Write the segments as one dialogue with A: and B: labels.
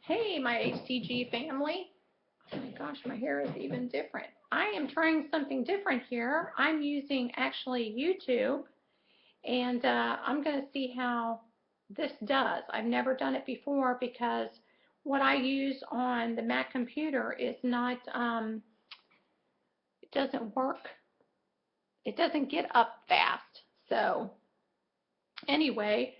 A: Hey, my HCG family. Oh my gosh, my hair is even different. I am trying something different here. I'm using actually YouTube, and I'm going to see how this does. I've never done it before because what I use on the Mac computer is not, it doesn't work. It doesn't get up fast. So anyway,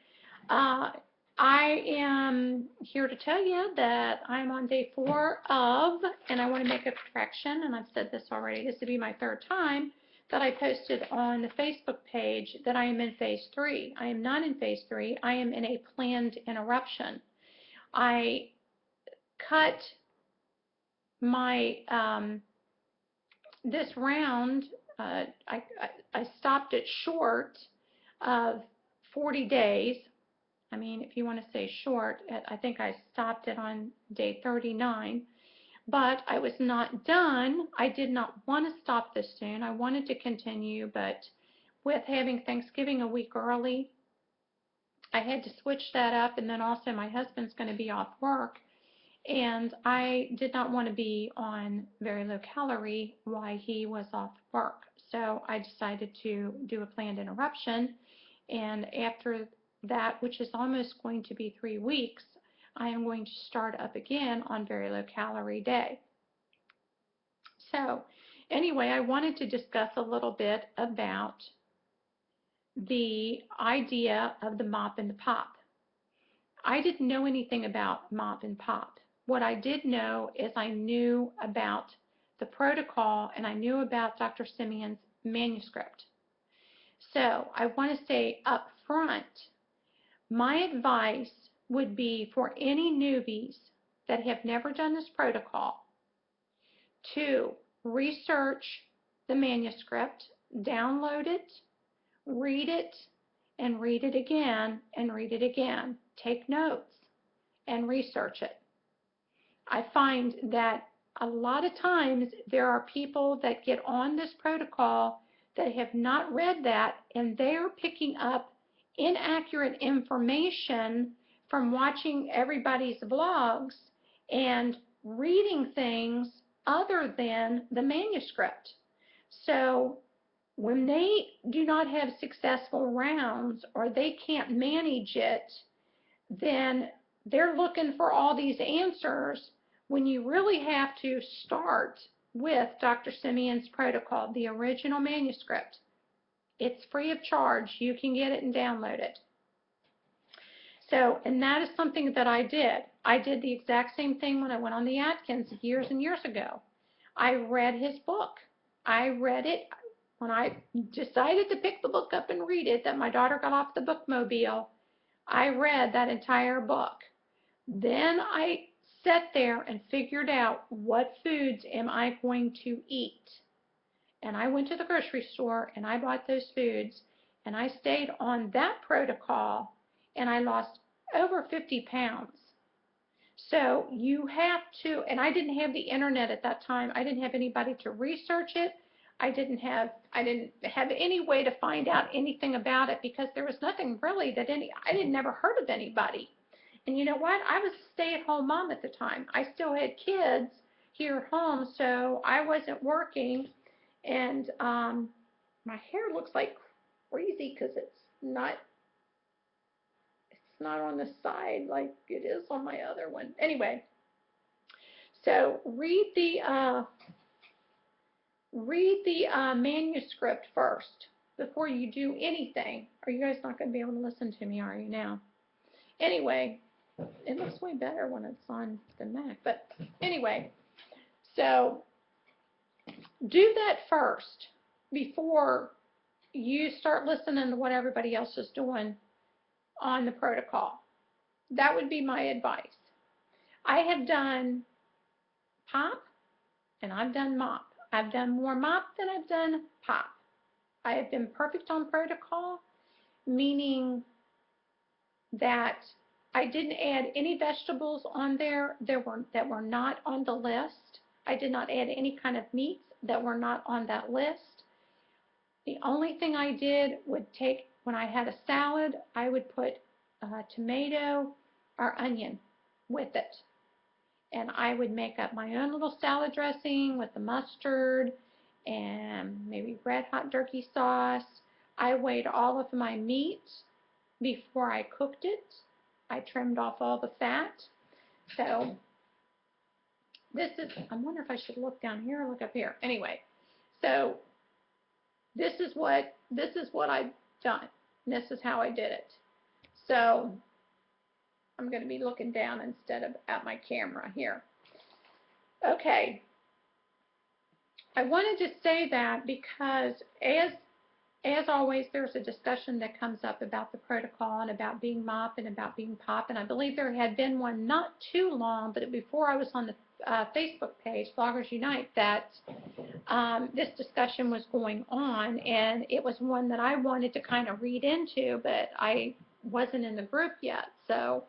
A: uh, I am here to tell you that I'm on day 4 of, and I want to make a correction, and I've said this already, this will be my 3rd time that I posted on the Facebook page that I am in phase 3. I am not in phase 3. I am in a planned interruption. I cut my, this round, I stopped it short of 40 days. I mean, if you want to say short, I think I stopped it on day 39, but I was not done. I did not want to stop this soon. I wanted to continue, but with having Thanksgiving a week early, I had to switch that up, and then also my husband's going to be off work, and I did not want to be on very low calorie while he was off work. So I decided to do a planned interruption, and after that, which is almost going to be 3 weeks, I am going to start up again on very low calorie day. So anyway, I wanted to discuss a little bit about the idea of the MOP and the POP. I didn't know anything about MOP and POP. What I did know is I knew about the protocol and I knew about Dr. Simeon's manuscript. So I want to say up front, my advice would be for any newbies that have never done this protocol to research the manuscript, download it, and read it again, and read it again. Take notes and research it. I find that a lot of times there are people that get on this protocol that have not read that, and they're picking up inaccurate information from watching everybody's vlogs and reading things other than the manuscript. So when they do not have successful rounds or they can't manage it, then they're looking for all these answers when you really have to start with Dr. Simeon's protocol, the original manuscript. It's free of charge. You can get it and download it. So, and that is something that I did. I did the exact same thing when I went on the Atkins years and years ago. I read his book. I read it when I decided to pick the book up and read it, that my daughter got off the bookmobile. I read that entire book. Then I sat there and figured out what foods am I going to eat. And I went to the grocery store and I bought those foods and I stayed on that protocol and I lost over 50 pounds. So you have to, and I didn't have the internet at that time. I didn't have anybody to research it. I didn't have any way to find out anything about it because there was nothing really that I didn't never heard of anybody. And you know what? I was a stay-at-home mom at the time. I still had kids here at home, so I wasn't working. And my hair looks like crazy because it's not on the side like it is on my other one. Anyway, so read the manuscript first before you do anything. Are you guys not going to be able to listen to me, are you now? Anyway, it looks way better when it's on the Mac. But anyway, so do that first before you start listening to what everybody else is doing on the protocol. That would be my advice. I have done POP and I've done MOP. I've done more MOP than I've done POP. I have been perfect on protocol, meaning that I didn't add any vegetables on there that were not on the list. I did not add any kind of meats that were not on that list. The only thing I did would take, when I had a salad, I would put tomato or onion with it. and I would make up my own little salad dressing with the mustard and maybe red hot turkey sauce. I weighed all of my meat before I cooked it. I trimmed off all the fat. So this is, I wonder if I should look down here or look up here. Anyway, so this is what I've done. This is how I did it. So I'm going to be looking down instead of at my camera here. Okay. I wanted to say that because as always, there's a discussion that comes up about the protocol and about being MOP and about being POP. And I believe there had been one not too long, but before I was on the Facebook page, Bloggers Unite, that this discussion was going on. And it was one that I wanted to kind of read into, but I wasn't in the group yet. So,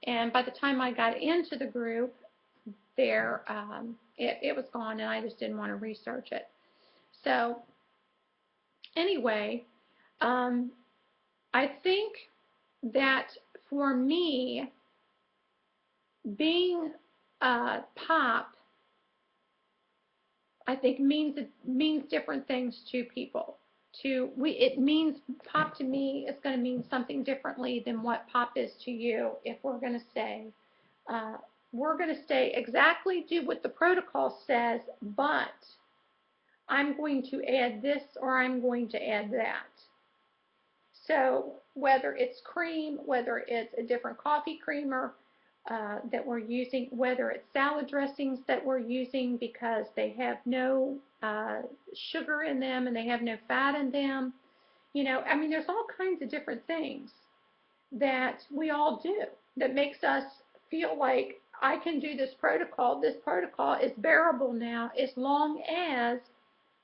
A: and by the time I got into the group, it was gone, and I just didn't want to research it. So anyway, I think that for me, being POP, I think means different things to people. It means POP to me is going to mean something differently than what POP is to you. If we're going to say exactly do what the protocol says, but I'm going to add this or I'm going to add that. So whether it's cream, whether it's a different coffee creamer that we're using, whether it's salad dressings that we're using because they have no sugar in them and they have no fat in them. You know, I mean, there's all kinds of different things that we all do that makes us feel like I can do this protocol. This protocol is bearable now as long as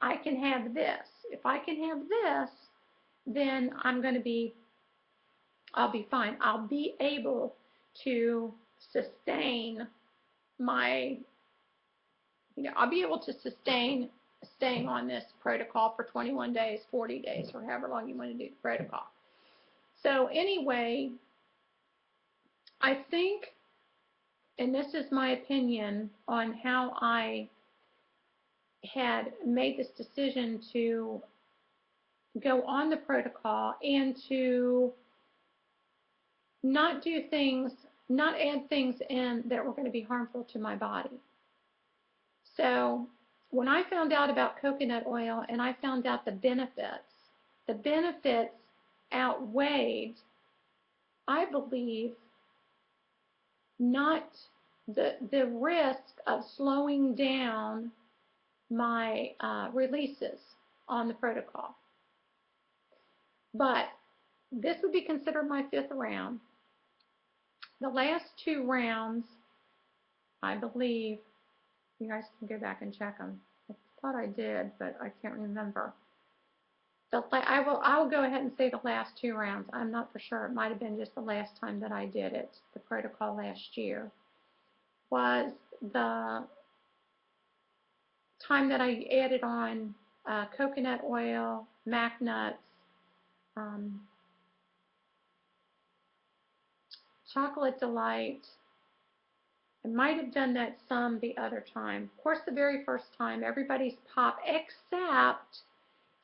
A: I can have this. If I can have this, then I'll be fine. I'll be able to sustain I'll be able to sustain staying on this protocol for 21 days, 40 days, or however long you want to do the protocol. So anyway, I think, and this is my opinion on how I had made this decision to go on the protocol and to not add things in that were going to be harmful to my body. So when I found out about coconut oil and I found out the benefits outweighed, I believe, not the risk of slowing down my releases on the protocol. But this would be considered my 5th round. The last 2 rounds, I believe, you guys can go back and check them. I thought I did, but I can't remember. I will go ahead and say the last 2 rounds. I'm not for sure. It might have been just the last time that I did it, the protocol last year, was the time that I added on coconut oil, mac nuts, chocolate delight. I might have done that some the other time. Of course, the very first time, everybody's POP, except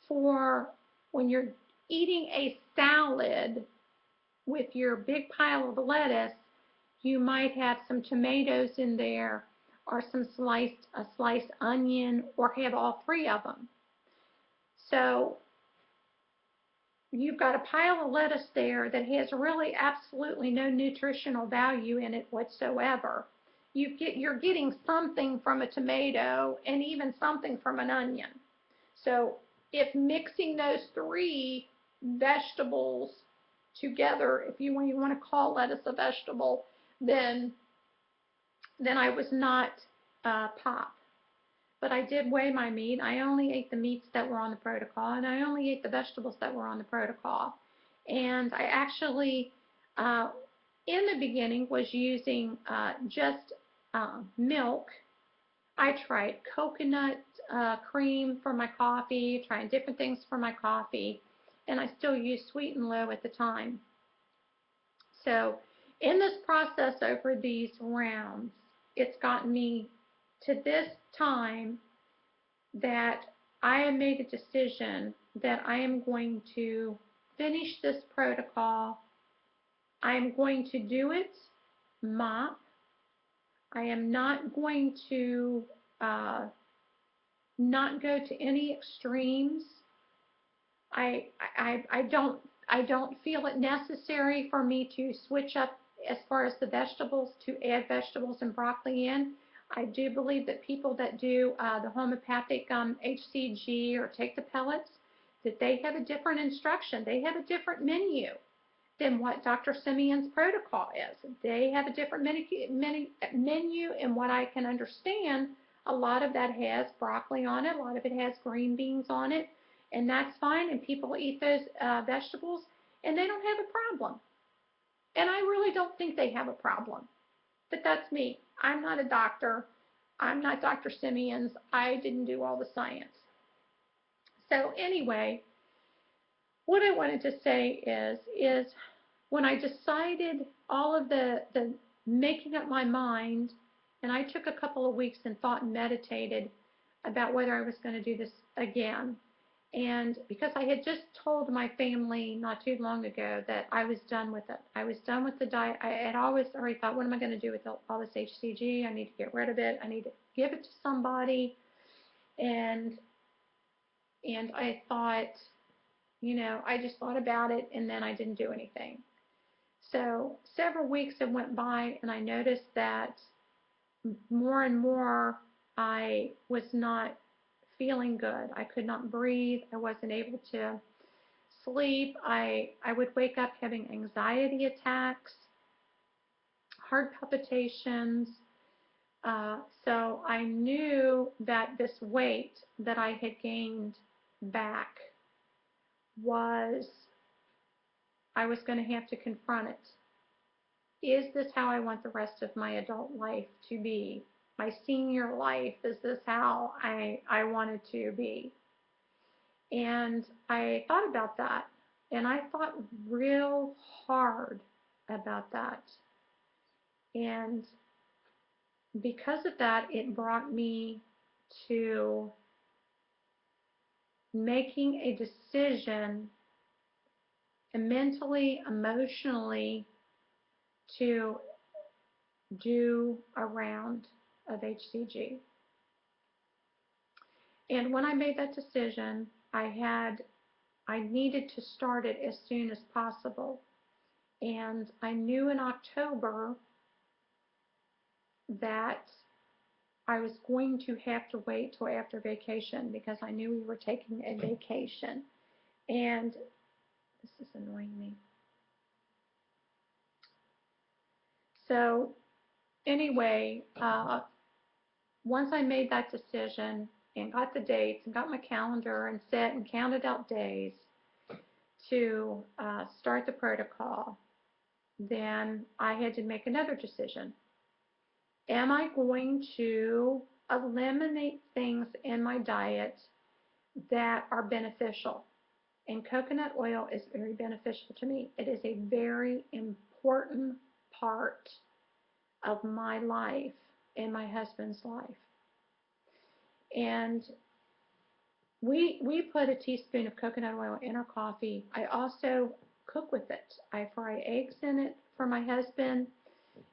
A: for when you're eating a salad with your big pile of lettuce, you might have some tomatoes in there or a sliced onion, or have all 3 of them. So you've got a pile of lettuce there that has really absolutely no nutritional value in it whatsoever. You're getting something from a tomato and even something from an onion. So if mixing those 3 vegetables together, if you want to call lettuce a vegetable, then I was not POP. But I did weigh my meat. I only ate the meats that were on the protocol, and I only ate the vegetables that were on the protocol. And I actually, in the beginning, was using just milk. I tried coconut cream for my coffee, trying different things for my coffee, and I still used Sweet and Low at the time. So in this process over these rounds, it's gotten me to this time that I have made a decision that I am going to finish this protocol. I am going to do it MOP. I am not going to not go to any extremes. I, I don't feel it necessary for me to switch up as far as the vegetables, to add vegetables and broccoli in. I do believe that people that do the homeopathic HCG or take the pellets, that they have a different instruction. They have a different menu than what Dr. Simeon's protocol is. They have a different menu, and what I can understand, a lot of that has broccoli on it, a lot of it has green beans on it, and that's fine, and people eat those vegetables, and they don't have a problem. And I really don't think they have a problem. But that's me. I'm not a doctor. I'm not Dr. Simeon's. I didn't do all the science. So anyway, what I wanted to say is when I decided all of the making up my mind, and I took a couple of weeks and thought and meditated about whether I was going to do this again. And because I had just told my family not too long ago that I was done with it. I was done with the diet. I had always already thought, what am I going to do with all this HCG? I need to get rid of it. I need to give it to somebody. And I thought, I just thought about it, and then I didn't do anything. So several weeks have went by, and I noticed that more and more I was not feeling good. I could not breathe. I wasn't able to sleep. I would wake up having anxiety attacks, heart palpitations. So I knew that this weight that I had gained back I was going to have to confront it. Is this how I want the rest of my adult life to be? My senior life, is this how I want it to be? And I thought about that, and I thought real hard about that. And because of that, it brought me to making a decision mentally, emotionally, to do a round of HCG. And when I made that decision, I needed to start it as soon as possible. And I knew in October that I was going to have to wait till after vacation because I knew we were taking a vacation. And this is annoying me. So anyway, once I made that decision and got the dates and got my calendar and set and counted out days to start the protocol, then I had to make another decision. Am I going to eliminate things in my diet that are beneficial? And coconut oil is very beneficial to me. It is a very important part of my life and my husband's life. And we put a teaspoon of coconut oil in our coffee. I also cook with it. I fry eggs in it for my husband.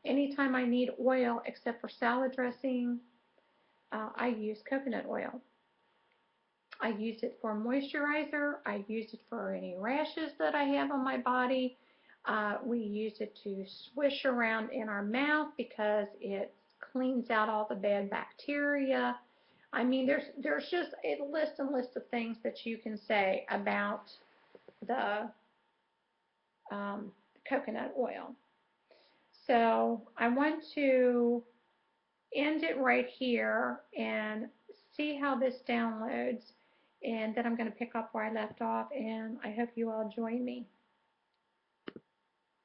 A: Anytime I need oil, except for salad dressing, I use coconut oil. I use it for moisturizer. I use it for any rashes that I have on my body. We use it to swish around in our mouth because it cleans out all the bad bacteria. I mean, there's just a list and list of things that you can say about the coconut oil. So I want to end it right here and see how this downloads, and then I'm going to pick up where I left off, and I hope you all join me.